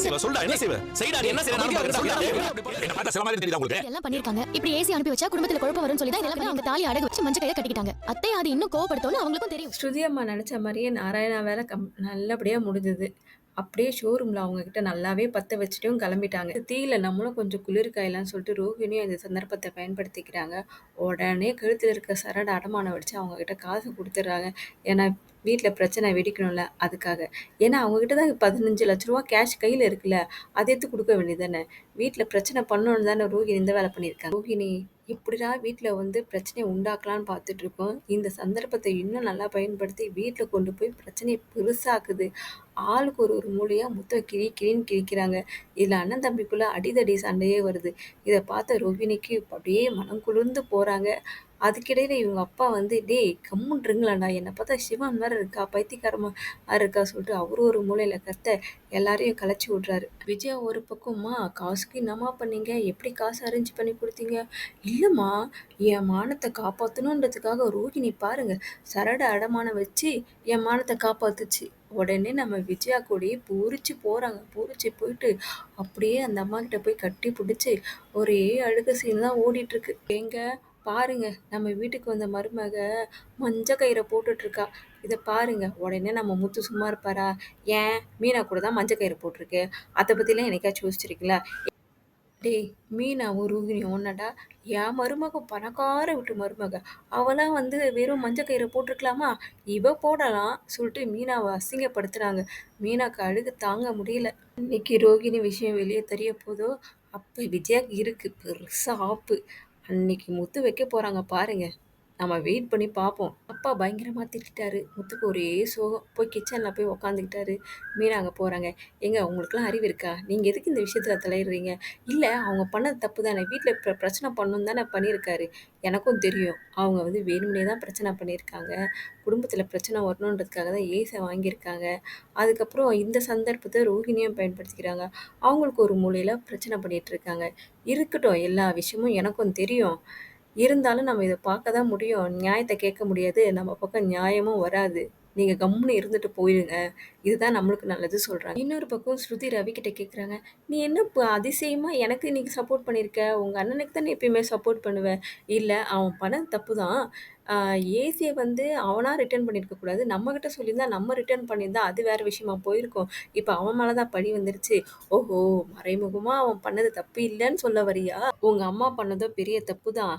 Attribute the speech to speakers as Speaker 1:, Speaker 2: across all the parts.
Speaker 1: சொல்டா என்ன செய்வ? செய்டா நீ என்ன செய்யற? என்ன பார்த்தா சில மாதிரி தெரியுதா உங்களுக்கு?
Speaker 2: எல்லாம் பண்ணிருக்காங்க. இப்படி ஏசி அனுப்பி வச்சா குடும்பத்துல குழப்பம் வரும்னு சொல்லி தான் இதெல்லாம் பண்ணி அவங்க தாலி அடகு வச்சு மஞ்ச கையில கட்டிக்கிட்டாங்க. அத்தை அது இன்னும் கோவப்படுத்தும்னு அவங்களுக்கும் தெரியும்.
Speaker 3: ஸ்ருதி அம்மா நெனச்ச மாரியே நாராயணா வேல நல்லபடியா முடிஞ்சது. அப்படியே ஷோரூம்ல அவங்க கிட்ட நல்லாவே பத்த வச்சுட்டும் கிளம்பிட்டாங்க. தீயில நம்மளும் கொஞ்சம் குளிர் காயலாம்னு சொல்லிட்டு ரோஹிணியும் இந்த சந்தர்ப்பத்த பயன்படுத்திக்கிறாங்க. உடனே கழுத்துல இருக்க சரட அடமானம் வச்சு அவங்க கிட்ட காசு குடுத்துடுறாங்க. ஏன்னா வீட்ல பிரச்சனை வெடிக்கணும்ல அதுக்காக. ஏன்னா அவங்க கிட்ட தான் 15,00,000 கேஷ் கையில இருக்குல்ல. அத எடுத்து குடுக்க வேண்டியது தானே. வீட்ல பிரச்சனை பண்ணணும்னு தானே ரோஹிணி இந்த வேலை பண்ணியிருக்காங்க. ரோஹிணி எப்படிடா வீட்ல வந்து பிரச்சனைய உண்டாக்கலான்னு பார்த்துட்டு இருக்கோம். இந்த சந்தர்ப்பத்தை இன்னும் நல்லா பயன்படுத்தி வீட்ல கொண்டு போய் பிரச்சனைய பெருசாக்குது. ஆளுக்கு ஒரு ஒரு மூலையா முத்த கிழின்னு கிழிக்கிறாங்க. இதுல அண்ணன் தம்பிக்குள்ள அடிதடி சண்டையே வருது. இத பார்த்த ரோகிணிக்கு அப்படியே மனம் குளிர்ந்து போறாங்க. அதுக்கிடையில இவங்க அப்பா வந்து, "டேய் கம்முன்னு இருங்களேன்டா, என்ன பார்த்தா சிவன் மாரி இருக்கா, பைத்தியக்காரமா இருக்கா" சொல்லிட்டு அவரு ஒரு மூலையில கத்த, எல்லாரையும் கலைச்சு விடுறாரு. விஜயா ஒரு பக்கம்மா, "காசுக்கு என்னம்மா பண்ணீங்க? எப்படி காசு அரேஞ்ச் பண்ணி குடுத்தீங்க?" "இல்லம்மா, என் மானத்த காப்பாத்தணுன்றதுக்காக ரோகிணி பாருங்க, சரட அடமானம் வச்சு என் மானத்த காப்பாத்துச்சு." உடனே நம்ம விஜயா கூடயே பூரிச்சு போறாங்க. பூரிச்சு போயிட்டு அப்படியே அந்த அம்மாகிட்ட போய் கட்டி பிடிச்சு ஒரே அழுக சீன் தான் ஓடிட்டு இருக்கு. ஏங்க பாருங்க, நம்ம வீட்டுக்கு வந்த மருமக மஞ்ச கயிற போட்டுட்டு இருக்கா. இத பாருங்க. உடனே நம்ம முத்து சும்மா இருப்பாரா? ஏன் மீனா கூட தான் மஞ்ச கயிறு போட்டிருக்கு. அத பத்திலாம் என்னைக்காச்சும் யோசிச்சிருக்கீங்களா? டேய் மீனாவும் ரோகிணியும் ஒன்னடா? என் மருமக பணக்கார வீட்டு மருமக. அவளாம் வந்து வெறும் மஞ்ச கயிற போட்டிருக்கலாமா? இவ போடலாம் சொல்லிட்டு மீனாவ அசிங்கப்படுத்துறாங்க. மீனாக்கு அழுக தாங்க முடியல. இன்னைக்கு ரோகிணி விஷயம் வெளிய தெரிய போதோ, அப்ப விஜயாக்கு இருக்கு பெருசா ஆப்பு. அன்னைக்கு முத்து வைக்க போறாங்க பாருங்க. நம்ம வெயிட் பண்ணி பார்ப்போம். அப்பா பயங்கரமா திட்டிட்டாரு. முத்துக்கு ஒரே சோகம். போய் கிச்சன்ல போய் உக்காந்துக்கிட்டாரு. மீனா அங்க போறாங்க. "ஏங்க உங்களுக்கெல்லாம் அறிவு இருக்கா? நீங்க எதுக்கு இந்த விஷயத்துல தலையிடுறீங்க?" "இல்ல அவங்க பண்ணது தப்பு தானே. வீட்ல பிரச்சனை பண்ணணும்னு தானே பண்ணியிருக்காரு. எனக்கும் தெரியும். அவங்க வந்து வேணும்னே தான் பிரச்சனை பண்ணியிருக்காங்க. குடும்பத்துல பிரச்சனை வரணுன்றதுக்காக தான் ஏச வாங்கியிருக்காங்க. அதுக்கப்புறம் இந்த சந்தர்ப்பத்த ரோகிணியும் பயன்படுத்திக்கிறாங்க. அவங்களுக்கு ஒரு மூலையில பிரச்சனை பண்ணிட்டு இருக்காங்க. இருக்கட்டும் எல்லா விஷயமும் எனக்கும் தெரியும். இருந்தாலும் நம்ம இத பார்க்க தான் முடியும். நியாயத்த கேட்க முடியாது. நம்ம பக்கம் நியாயமும் வராது. நீங்க கம்முனு இருந்துட்டு போயிருங்க. இதுதான் நம்மளுக்கு நல்லது" சொல்றாங்க. இன்னொரு பக்கம் ஸ்ருதி ரவிகிட்ட கேட்குறாங்க. "நீ என்ன அதிசயமா எனக்கு இன்னைக்கு சப்போர்ட் பண்ணியிருக்க? உங்க அண்ணனுக்கு தானே எப்பயுமே சப்போர்ட் பண்ணுவ." "இல்ல அவன் பண்ணது தப்பு தான். ஆ ஏசிய வந்து அவனா ரிட்டர்ன் பண்ணியிருக்க கூடாது. நம்மகிட்ட சொல்லியிருந்தா நம்ம ரிட்டர்ன் பண்ணியிருந்தா அது வேற விஷயமா போயிருக்கும். இப்ப அவன் மேல தான் பழி வந்துருச்சு." "ஓஹோ! மறைமுகமா அவன் பண்ணது தப்பு இல்லன்னு சொல்ல வரியா? உங்க அம்மா பண்ணதும் பெரிய தப்பு தான்.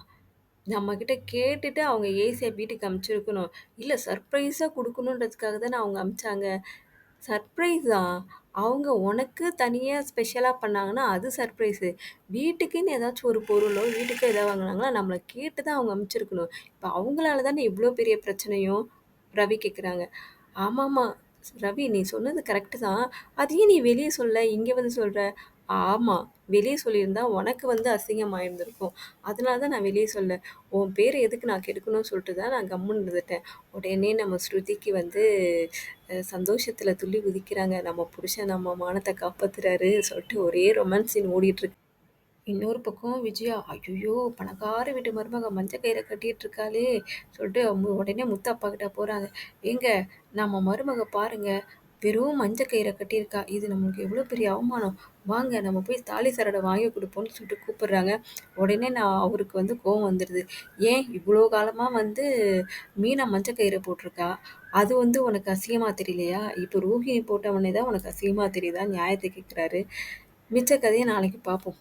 Speaker 3: நம்மகிட்ட கேட்டுட்டு அவங்க ஏசிய வீட்டுக்கு அனுப்பிச்சிருக்கணும். இல்ல சர்ப்ரைஸா குடுக்கணுன்றதுக்காக தானே அவங்க அனுப்பிச்சாங்க." "சர்ப்ரைஸா? அவங்க உனக்கு தனியா ஸ்பெஷலா பண்ணாங்கன்னா, அது சர்ப்ரைஸு. வீட்டுக்குன்னு ஏதாச்சும் ஒரு பொருளோ, வீட்டுக்கோ ஏதாவது வாங்குனாங்கன்னா, நம்மள கேட்டு தான் அவங்க அனுப்பிச்சிருக்கணும். இப்ப அவங்களால தானே இவ்ளோ பெரிய பிரச்சனையும்." ரவி கேட்குறாங்க. "ஆமாமா. ரவி நீ சொன்னது கரெக்ட்டு தான். அது ஏன் நீ வெளிய சொல்லல? இங்க வந்து சொல்ற?" "ஆமா. வெளிய சொல்லியிருந்தா உனக்கு வந்து அசிங்கமாயிருந்திருக்கும். அதனால தான் நான் வெளிய சொல்லல. உன் பேர எதுக்கு நான் கெடுக்கணும்னு சொல்லிட்டு தான் நான் கம்முன்னு இருந்துட்டேன்." உடனே நம்ம ஸ்ருதிக்கு வந்து சந்தோஷத்துல துள்ளி குதிக்கிறாங்க. நம்ம புருஷன் நம்ம மானத்த காப்பாத்துறாரு சொல்லிட்டு ஒரே ரொமான்ஸ் சீன் ஓடிட்டுருக்கு. இன்னொரு பக்கம் விஜயா, "ஐயய்யோ! பணக்கார வீட்டு மருமக மஞ்ச கயிற கட்டிட்டு இருக்காளே!" சொல்லிட்டு உடனே முத்து அப்பா கிட்ட போறாங்க. "ஏங்க நம்ம மருமக பாருங்க, வெறும் மஞ்ச கயிற கட்டியிருக்கா. இது நம்மளுக்கு எவ்வளோ பெரிய அவமானம். வாங்க நம்ம போய் தாலி சரட வாங்கி குடுப்போம்ன்னு" சொல்லிட்டு கூப்பிடுறாங்க. உடனே அவருக்கு வந்து கோவம் வந்துருது. "ஏன் இவ்வளோ காலமா வந்து மீனா மஞ்ச கயிறு போட்டிருக்கா. அது வந்து உனக்கு அசிங்கமா தெரியலையா? இப்போ ரோஹிணி போட்டவொன்னே தான் உனக்கு அசிங்கமா தெரியுதா?" நியாயத்த கேட்குறாரு. மிச்ச கதைய நாளைக்கு பார்ப்போம்.